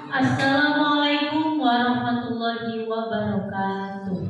Assalamualaikum warahmatullahi wabarakatuh.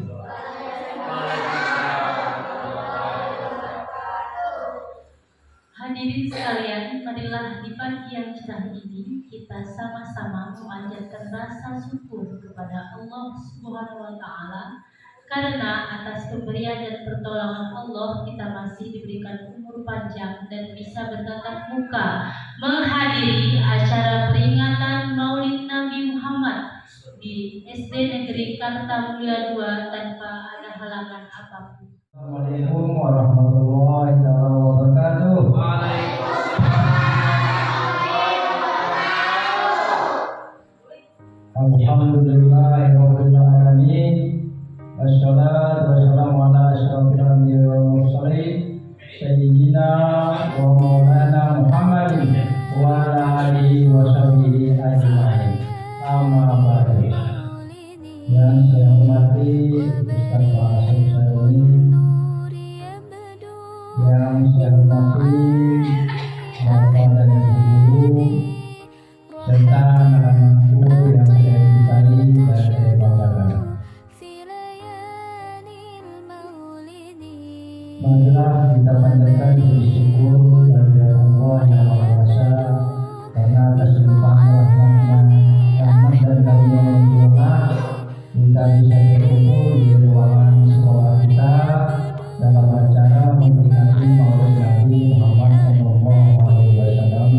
Hadirin sekalian, marilah di pagi yang cerah ini kita sama-sama memanjatkan rasa syukur kepada Allah Subhanahu wa taala karena atas pemberian dan pertolongan Allah kita masih diberikan umur panjang dan bisa bertatap muka menghadiri acara peringatan Maulid Nabi Muhammad di SD Negeri Kartamulya 2 tanpa ada halangan apapun. Assalamualaikum warahmatullahi wabarakatuh. Alhamdulillahirabbil alamin. Wassalatu wassalamu ala asyrofil anbiya'i wal mursalin sayyidina wa maulana Muhammadin wa ala alihi wa sahbihi ajma'in. Amma ba'du. Yang saya hormati Ustaz Pak Hasyim Saruni, yang saya hormati Bapak dan Ibu serta anak-anakku yang saya cintai dan saya banggakan. Marilah kita panjatkan puji syukur kepada Allah yang Maha Kuasa karena atas limpahan rahmat dan karunia yang curah kita bisa berkumpul di ruangan sekolah kita dalam acara memperingati Maulid Nabi Muhammad SAW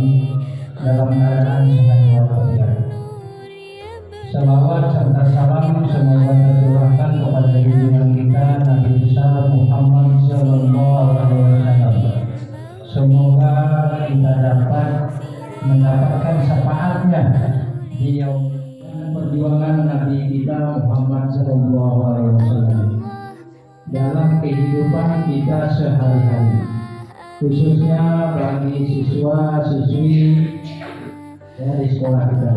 dalam keadaan sehat walafiat. Salawat serta salam semoga tercurahkan kepada junjungan kita Nabi besar Muhammad SAW. Semoga kita dapat mendapatkan syafaatnya di yaum perjuangan Nabi kita Muhammad SAW dalam kehidupan kita sehari-hari, khususnya bagi siswa-siswi dari sekolah kita.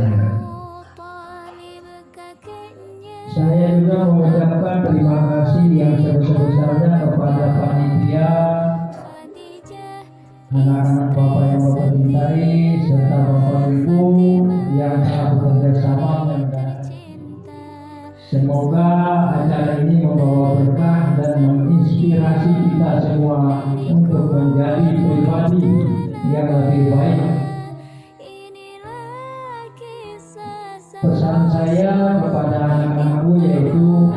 Saya juga mengucapkan terima kasih yang sebesar-besarnya kepada panitia, anak-anak Bapak yang Bapak cintai, serta Bapak Ibu yang telah bekerja sama menyelenggarakan. Semoga acara ini membawa berkah dan menginspirasi kita semua untuk menjadi pribadi yang lebih baik. Pesan saya kepada anak-anakku yaitu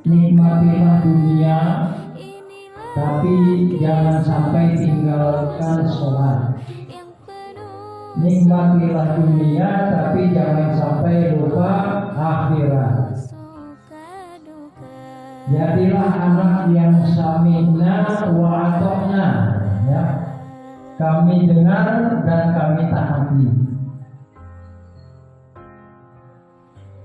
nikmatilah dunia, tapi jangan sampai tinggalkan sholat. Nikmatilah dunia, tapi jangan sampai lupa akhirat. Jadilah anak yang sami'na wa ata'na, ya. Kami dengar dan kami taati.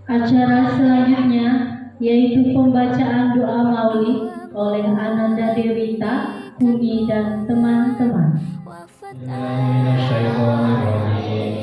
Acara selanjutnya yaitu pembacaan doa Maulid oleh Ananda Dewita, Kuni dan teman-teman. Bismillahirrahmanirrahim.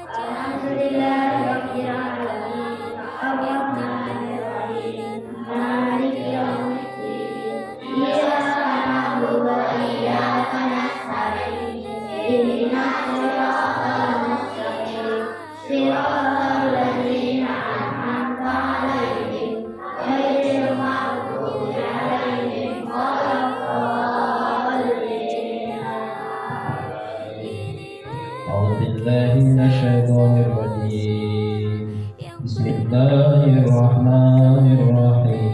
Alhamdulillahirrahmanirrahim. Ar-Rahmanirrahim. Maliki yaumiddin. Iyyaka na'budu wa iyyaka nasta'in. Ihdinas siratal mustaqim. Siratal ladzina an'amta 'alaihim ghairil maghdubi 'alaihim waladdallin. A'udzu billahi minasyaitonir rajim. Bismillahirrahmanirrahim.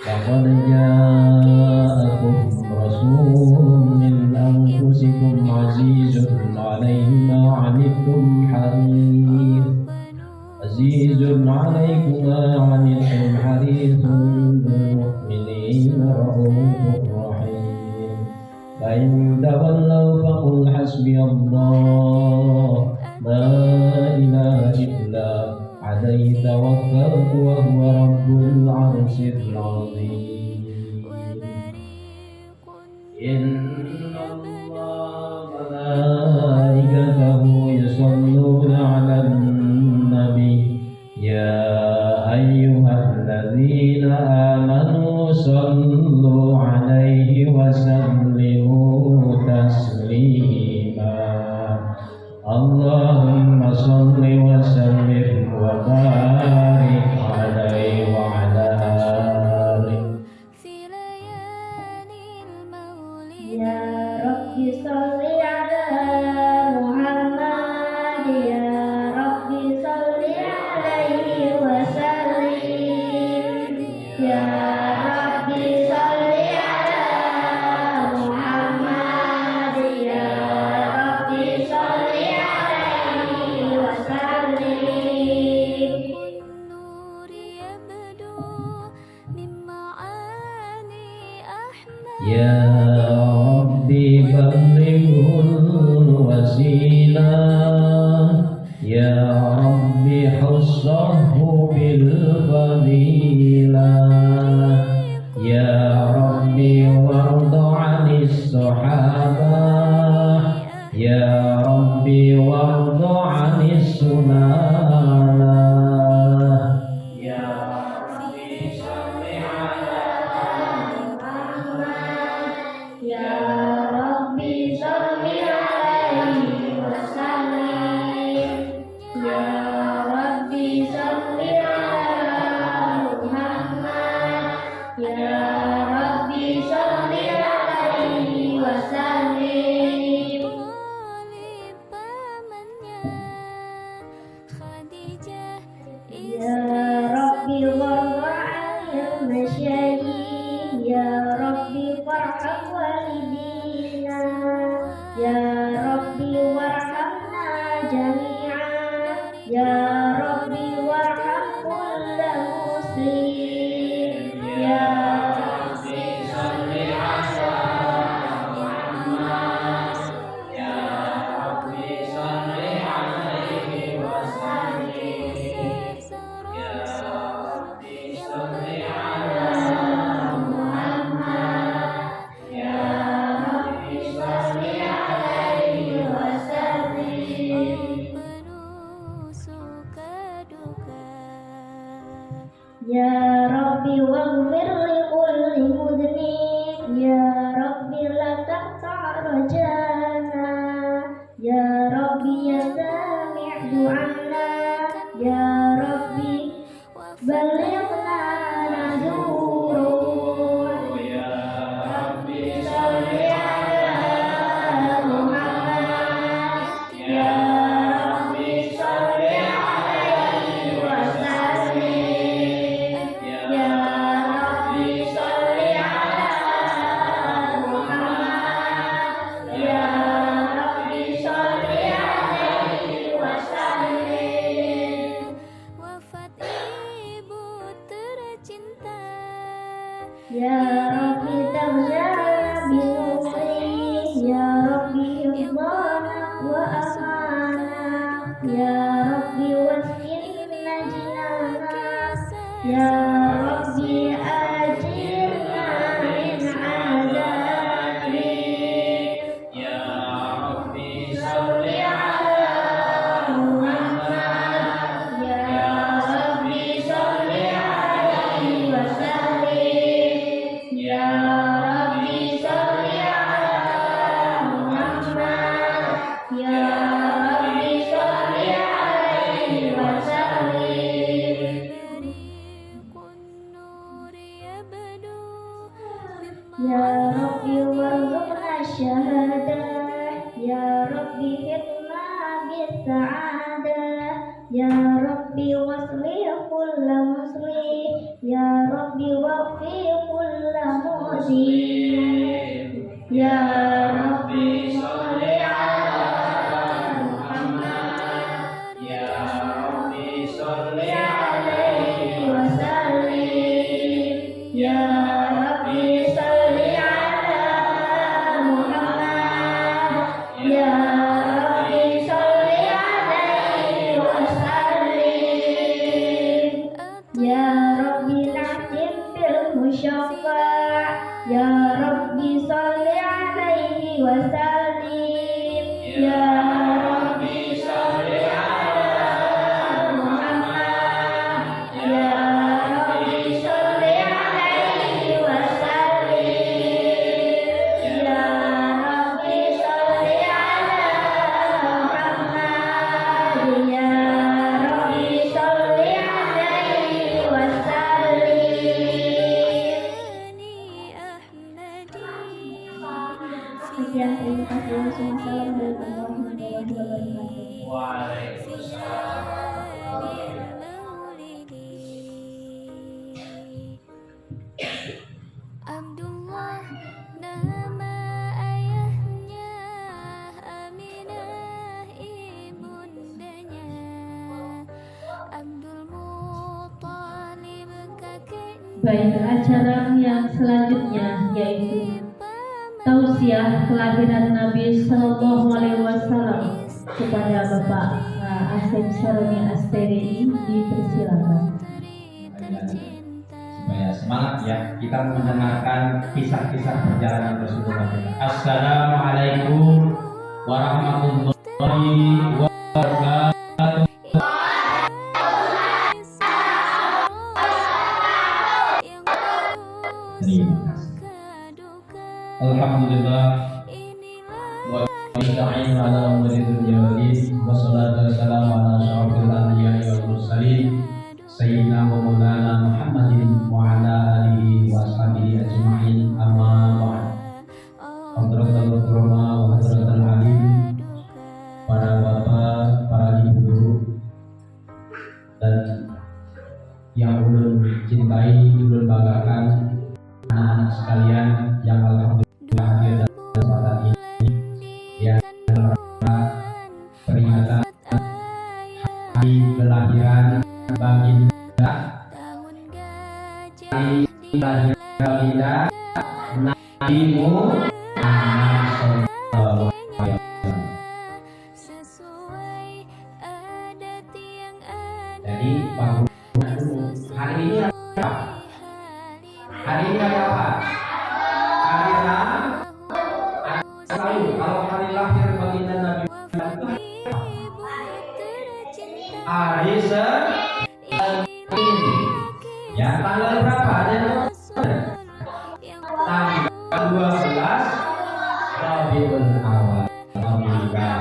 Laqad ja'akum rasulun min anfusikum 'azizun 'alaihi ma 'anittum azizun 'alaikum ma 'anittum harisun bil mu'minina ra'ufur rahim. La in tawallaw faqul hasbiyallah la ilaha illa 'alaihi tawakkaltu wa huwa rabbul 'arsyil 'azim. Inna Allah malaikatahu yusalluna 'alan nabi ya ayyuhalladzina amanu sallu 'alaihi wa sallimu taslima. وبارك عليه وعلى آله. Ya Rabbi salli ala Muhammad, ya Rabbi salli alaihi wa sallim. Ya Rabbi salli ala Muhammad, ya Rabbi salli alaihi wa sallim. Ya Rabbi ballighul wasilah, ya Rabbi hussahu bil fadilah, ya Rabbi warda 'anis sahabah, ya Rabbi warda 'anis sunnah. Ya Rabbi shalli ala Ya Rabbi salli alaihi wa sallim. Ya Rabbi salli ala Muhammad, ya Rabbi salli alaihi wa sallim. Ya Rabbi warda 'anil masyayikh, ya Rabbi warham walidina, ya Rabbi warhamna jami'an, ya Rabbi warham kulla muslim. Ya Rabbi salli ala Muhammad, ya Rabbi salli alaihi wa sallim. Ya Rabbi salli ala Muhammad, ya Rabbi salli alaihi wa sallim. Ya Rabbi waghfir li kulli mudhnib, ya Rabbi la taqta' rajana, ya Rabbi ya sami' du'ana, ya Rabbi balighna nazurun. Ya Rabbi salli ala Muhammad, ya Rabbi salli alaihi wa sallim. Ya Rabbi salli ala Muhammad, ya Rabbi salli alaihi wa sallim. Ya Rabbi tawzana binuri, ya Rabbi hifdana wa amana, ya Rabbi waskinna jinana, ya Rabbi ajirna min azabi. Ya Rabbi Salli ala Muhammad, ya Rabbi salli alaihi wa sallim. Ya Rabbi salli ala Muhammad, ya Rabbi salli alaihi wa sallim. Ya Rabbi warzuqna syahadah, ya Rabbi fitna bis-sa'adah, ya Rabbi waslih kulla muslim, ya Rabbi wafi kulla muslim. Ya Rabbi salli ala Muhammad, Ya Rabbi salli alaihi wa sallim. Ya Rabbi salli ala Muhammad, ya Rabbi salli alaihi wa sallim. Ya Rabbi na'tim bil musyaffa', ya Rabbi salli alaihi wa sallim. Ya Rabbi salli ala Muhammad, ya Rabbi salli alaihi wa sallim. Ya Rabbi salli ala Muhammad, ya Rabbi salli Sekian, terima kasih. Wassalamualaikum warahmatullahi wabarakatuh. Waalaikumsalam. Abdullah nama ayahnya, Aminah ibundanya, Abdul Muthalib kakeknya. Baik, acara yang selanjutnya yaitu tausiah kelahiran Nabi Sallallahu Alaihi Wasallam kepada Bapak Asep Saroni Asteri, dipersilakan. Supaya semangat ya, kita mendengarkan kisah-kisah perjalanan Rasulullah. Assalamualaikum warahmatullahi wabarakatuh. Terima kasih. Alhamdulillah wa nasta'in ala umuri dunya wal din wa salatu wassalamu ala asyrafil anbiya'i wal mursalin sayyidina wa maulana Muhammadin wa ala alihi wa sahbihi ajma'in, amma ba'd. Hadratul ulama wa hadratul alim, para bapak, para ibu guru, dan yang ulun cintai, ulun banggakan, anak-anak sekalian yang alhamdulillah hadir dalam kesempatan ini, yang peringatan hari kelahiran baginda, hari kelahiran baginda Nabi Muhammad sallallahu alaihi wasallam. Jadi bangunan dulu. Hari ini apa? Hari ini ada apa? Hari lalu kalau hari lahir baginda Nabi Muhammad itu hari Senin. Ya, tanggal berapa? Ada yang tahu? Tanggal 12 Rabiul Awal. Alhamdulillah.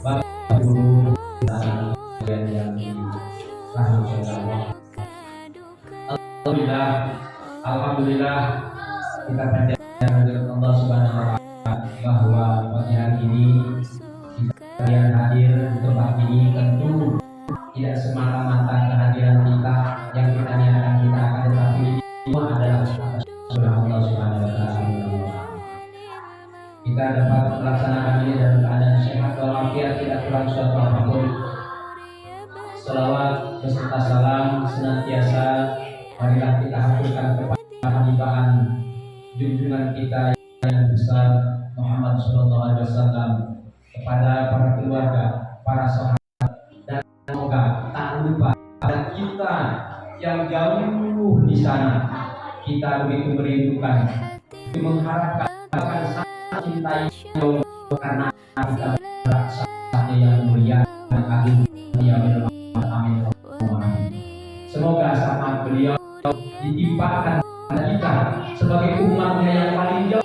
Bapak Guru dan yang Alhamdulillah kita percaya dengan Allah Subhanahu wa Ta'ala bahwa pagi hari ini kalian hadir di tempat ini tentu tidak semata-mata kehadiran kita yang kita niatkan kita akan, tetapi ini semua adalah atas Allah Subhanahu wa Ta'ala. Kita dapat melaksanakan ini dalam keadaan sehat walafiat, tidak kurang suatu apapun. Salawat beserta salam senantiasa marilah kita haturkan kepada hambaan junjungan kita yang besar Muhammad Sallallahu Alaihi Wasallam, kepada para keluarga, para sahabat, dan semoga tak lupa pada kita yang jauh di sana. Kita begitu merindukan, mengharapkan, bahkan sangat cintai karena kita merasa yang mulia dan agung yang amin. Semoga syafaat beliau ditimpakan pada kita sebagai umatnya yang paling jauh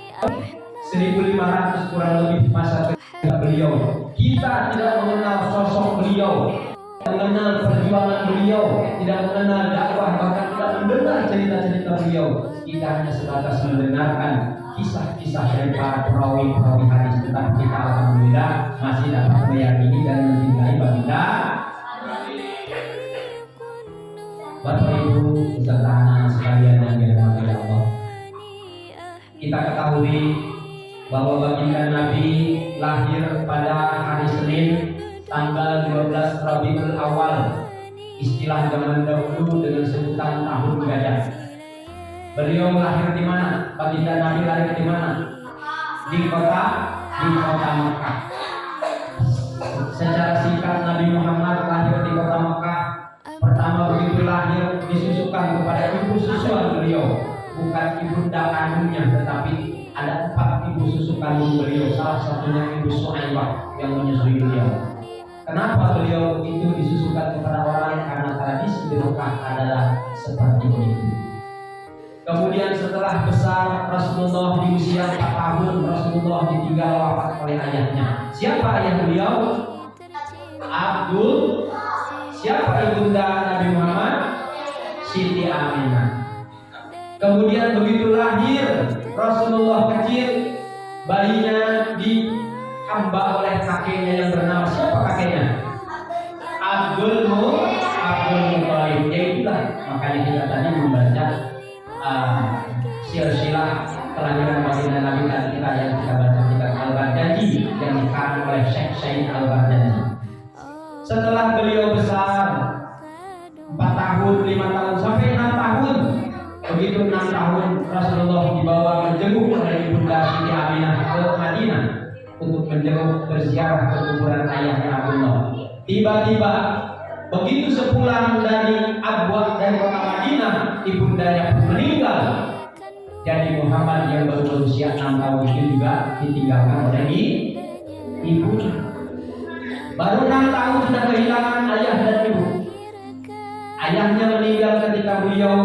1500 kurang lebih masa ketika beliau. Kita tidak mengenal sosok beliau, tidak mengenal perjuangan beliau, tidak mengenal dakwah, bahkan tidak mendengar cerita-cerita beliau. Kita hanya sebatas mendengarkan kisah-kisah dari para perawi-perawi hadis, tetapi kita alhamdulillah masih dapat meyakini dan mencintai baginda. Bapak Ibu beserta anak sekalian yang dirahmati Allah, kita ketahui bahwa baginda Nabi lahir pada hari Senin tanggal 12 Rabiul Awal, istilah zaman dahulu dengan sebutan tahun gajah. Beliau lahir di mana? Baginda Nabi lahir di mana? Di kota Mekah. Secara singkat, Nabi Muhammad lahir di kota Mekah. Pertama begitu lahir disusukan kepada ibu susuan beliau, bukan ibunda kandungnya, tetapi ada 4 ibu susu kandung beliau, salah satunya Ibu Suhaibah yang menyusui beliau. Kenapa beliau itu disusukan kepada orang? Karena tradisi di Mekah adalah seperti itu. Kemudian setelah besar, Rasulullah di usia 4 tahun, Rasulullah ditinggal wafat oleh ayahnya. Siapa ayah beliau? Abdul. Siapa ibunda Nabi Muhammad? Siti Aminah. Kemudian begitu lahir Rasulullah kecil, bayinya dihamba oleh kakeknya yang bernama siapa kakeknya? Abdul Muthalib. Yaitulah makanya kita tadi membaca silsilah kelahiran baginda Nabi kita yang kita baca kitab Al-Baghdadi yang dikarang oleh Syekh Said Al-Baghdadi. Setelah beliau besar 4 tahun, 5 tahun sampai 6 tahun. Begitu 6 tahun Rasulullah dibawa menjenguk oleh Ibunda Siti Aminah ke Madinah untuk menjenguk berziarah ke kuburan ayahnya Abdullah. Tiba-tiba begitu sepulang dari Abwah dari kota Madinah, ibundanya pun meninggal. Jadi Muhammad yang baru berusia 6 tahun itu juga ditinggalkan oleh ibunya. Baru 6 tahun sudah kehilangan ayah dan ibu. Ayahnya meninggal ketika beliau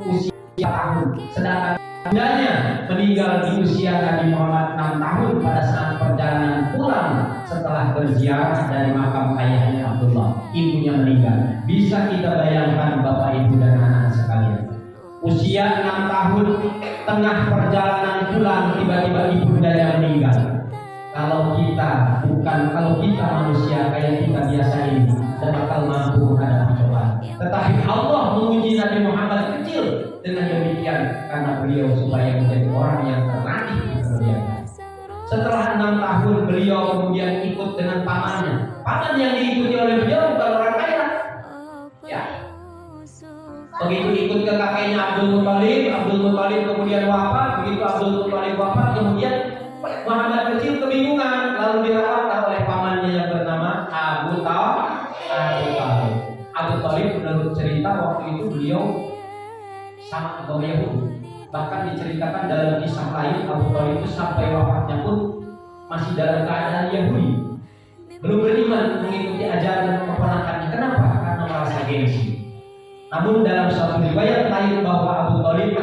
usia tahun, sedangkan ibundanya meninggal di usia Nabi Muhammad 6 tahun pada saat perjalanan pulang setelah berziarah dari makam ayahnya Abdullah. Ibunya meninggal. Bisa kita bayangkan Bapak Ibu dan anak sekalian, usia 6 tahun tengah perjalanan pulang tiba-tiba ibundanya meninggal. Kalau kita manusia kayak kita biasa ini tidak bakal mampu menghadapi cobaan. Tetapi Allah menguji Nabi Muhammad kecil dengan demikian karena beliau supaya menjadi orang yang terlatih kemudian. Setelah 6 tahun beliau kemudian ikut dengan pamannya. Paman yang diikuti oleh beliau bukan orang kaya. Ya. Begitu ikut ke kakeknya Abdul Muthalib kemudian wafat. Begitu Abdul Muthalib wafat, kemudian Muhammad kecil kebingungan, lalu dirawat oleh pamannya yang bernama Abu Thalib. Abu Thalib menurut cerita waktu itu beliau sama agama Yahudi. Bahkan diceritakan dalam kisah lain Abu Thalib itu sampai wafatnya pun masih dalam keadaan Yahudi, belum beriman mengikuti ajaran keponakannya. Kenapa? Karena merasa gengsi. Namun dalam satu riwayat lain bahwa Abu Thalib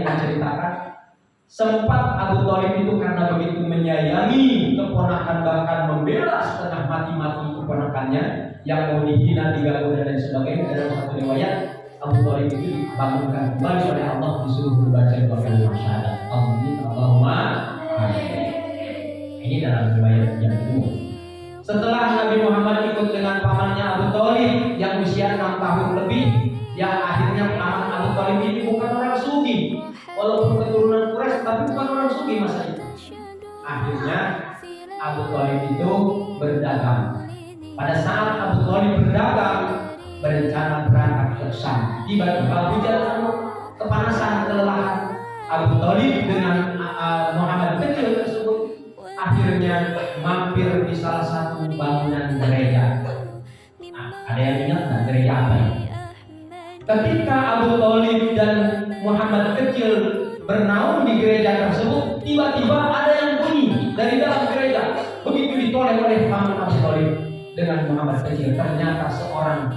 menceritakan sempat Abu Thalib itu karena begitu menyayangi keponakan bahkan membela setengah mati-mati keponakannya yang mau dihina, diganggu dan lain sebagainya. Dalam satu riwayat Abu Thalib itu dibangunkan kembali oleh Allah, disuruh membaca dua kalimat syahadat. Allahumma amin. Ini dalam riwayat yang kedua. Setelah Nabi Muhammad ikut dengan pamannya Abu Thalib yang usia 6 tahun lebih, yang akhirnya paman Abu Thalib ini bukan orang sugih, walaupun keturunan Quraisy tapi bukan orang sugih masa itu. Akhirnya Abu Thalib itu berdagang. Pada saat Abu Thalib berdagang, berencana berangkat ke Syam. Tiba-tiba hujan kepanasan, kelelahan. Abu Thalib dengan Muhammad kecil tersebut akhirnya mampir di salah satu bangunan gereja. Ada yang ingat nggak gereja apa ya? Ketika Abu Thalib dan Muhammad kecil bernaung di gereja tersebut, tiba-tiba ada yang bunyi dari dalam gereja. Begitu ditoleh oleh paman Abu Thalib dengan Muhammad kecil, ternyata seorang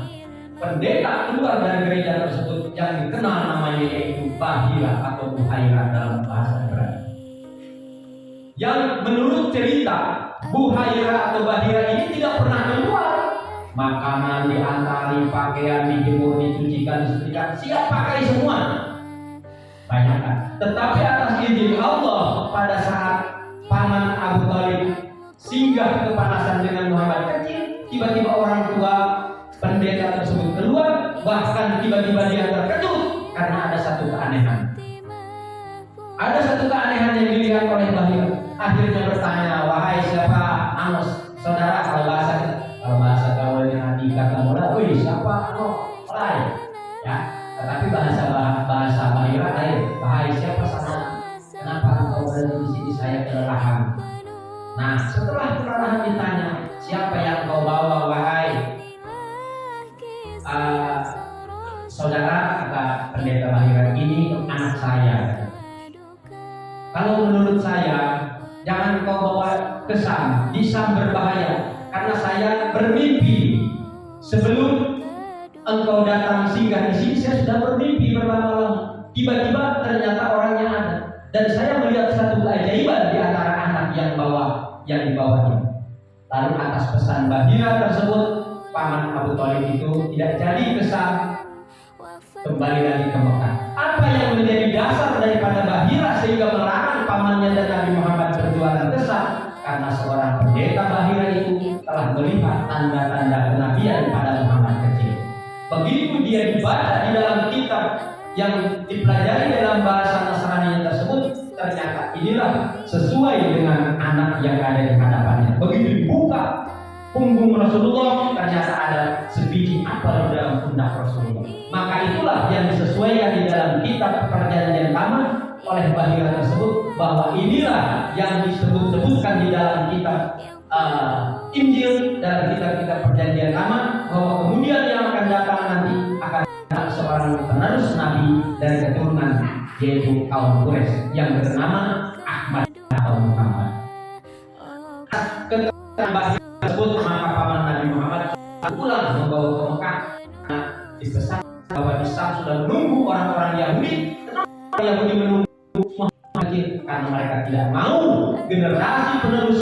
pendeta keluar dari gereja tersebut yang dikenal namanya yaitu Bahira atau Buhaira dalam bahasa Ibrani. Yang menurut cerita Buhaira atau Bahira ini tidak pernah keluar. Makanan diantari, pakaian dijemur, dicucikan, disetrika, siap pakai semua. Banyak kan? Tetapi atas izin Allah pada saat paman Abu Thalib singgah kepanasan dengan Muhammad kecil, tiba-tiba orang tua pendeta tersebut keluar, bahkan tiba-tiba dia terkejut karena ada satu keanehan. Ada satu keanehan yang dilihat oleh Bahira. Akhirnya bertanya, wahai siapa? Amos, saudara, kalau bahasa gaulnya dikata mula, wih siapa? Mulai, ya. Tetapi bahasa Bahira lain. Wahai siapa sana? Kenapa engkau berada di sini? Saya kelelahan. Nah, setelah kelelahan ditanya, siapa yang kau bawa, wahai saudara? Kata pendeta Bahira, ini anak saya. Kalau menurut saya, jangan kau bawa ke Syam. Di Syam berbahaya karena saya bermimpi sebelum engkau datang singgah di sini. Saya sudah bermimpi berlama-lama. Tiba-tiba ternyata orangnya ada, dan saya melihat satu keajaiban di antara anak yang dibawanya. Lalu atas pesan Bahira tersebut, paman Abu Thalib itu tidak jadi ke Syam, kembali lagi ke Mekah. Apa yang menjadi dasar daripada Bahira sehingga melarang pamannya zamannya dan Nabi Muhammad berjualan kesah karena seorang pendeta Bahira itu telah melihat tanda-tanda kenabian pada Muhammad kecil. Begitu dia dibaca di dalam kitab yang dipelajari dalam bahasa Nasrani tersebut, ternyata inilah sesuai dengan anak yang ada di hadapannya. Begitu dibuka punggung Rasulullah, ternyata ada sebiji apel di dalam pundak Rasulullah. Maka itulah yang disesuaikan di dalam kitab Perjanjian Lama oleh Bahira tersebut, bahwa inilah yang disebut-sebutkan di dalam kitab Injil, dalam kitab-kitab Perjanjian Lama, bahwa kemudian yang akan datang nanti akan ada seorang penerus Nabi dari keturunan, yaitu kaum Quraisy yang bernama Ahmad atau Muhammad. Ketika Bahira tersebut, maka paman Nabi Muhammad pulang membawa ke Mekah. Dipesan bahwa di sana sudah menunggu orang-orang Yahudi. Kenapa orang Yahudi menunggu Muhammad? Karena mereka tidak mau generasi penerus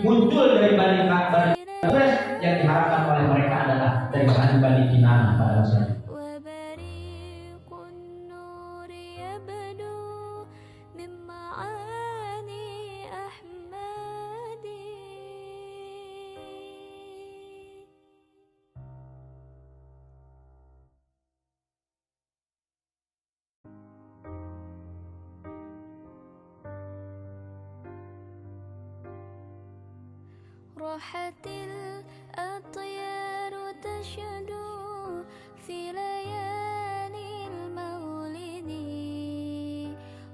muncul dari Bani Quraisy yang diharapkan oleh mereka adalah dari Bani Kinanah pada masa itu. راحت الأطيار تشدو في ليالي المولد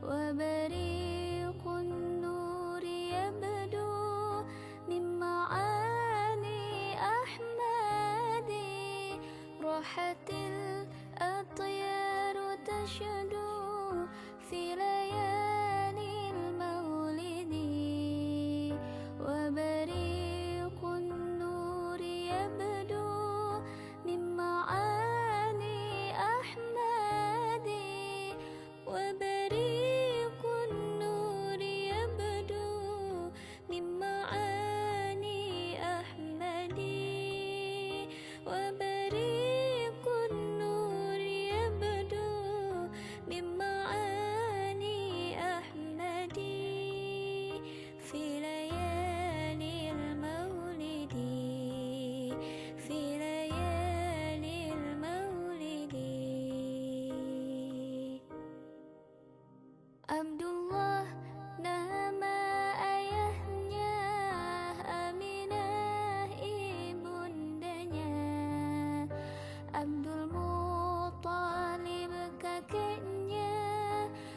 وبريق النور يبدو من معاني أحمد راحت الأطيار تشدو في ليالي المولد وبريق النور يبدو من معاني أحمد وبريق النور يبدو من معاني أحمد وبريق النور يبدو من معاني أحمد في ليالي المولد في ليالي المولد Abdullah nama ayahnya, Aminah ibundanya, Abdul Muttalib kakeknya,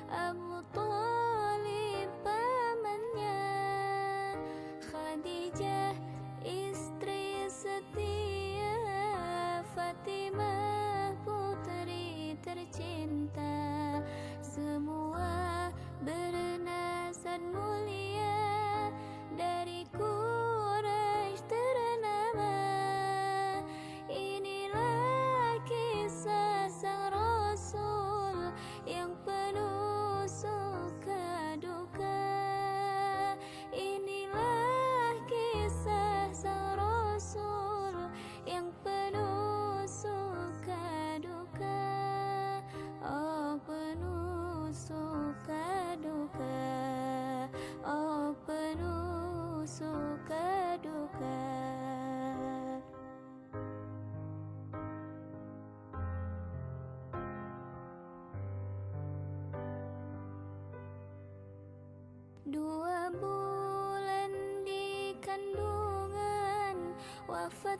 Abu Talib pamannya, Khadijah istri setia, Fatimah putri tercinta, semua bernasab mulia dari Quraisy ternama. Inilah kisah sang Rasul yang penuh suka duka. Inilah kisah sang Rasul yang penuh suka duka. Oh penuh suka duka, oh penuh suka duka. Dua bulan di kandungan, wafat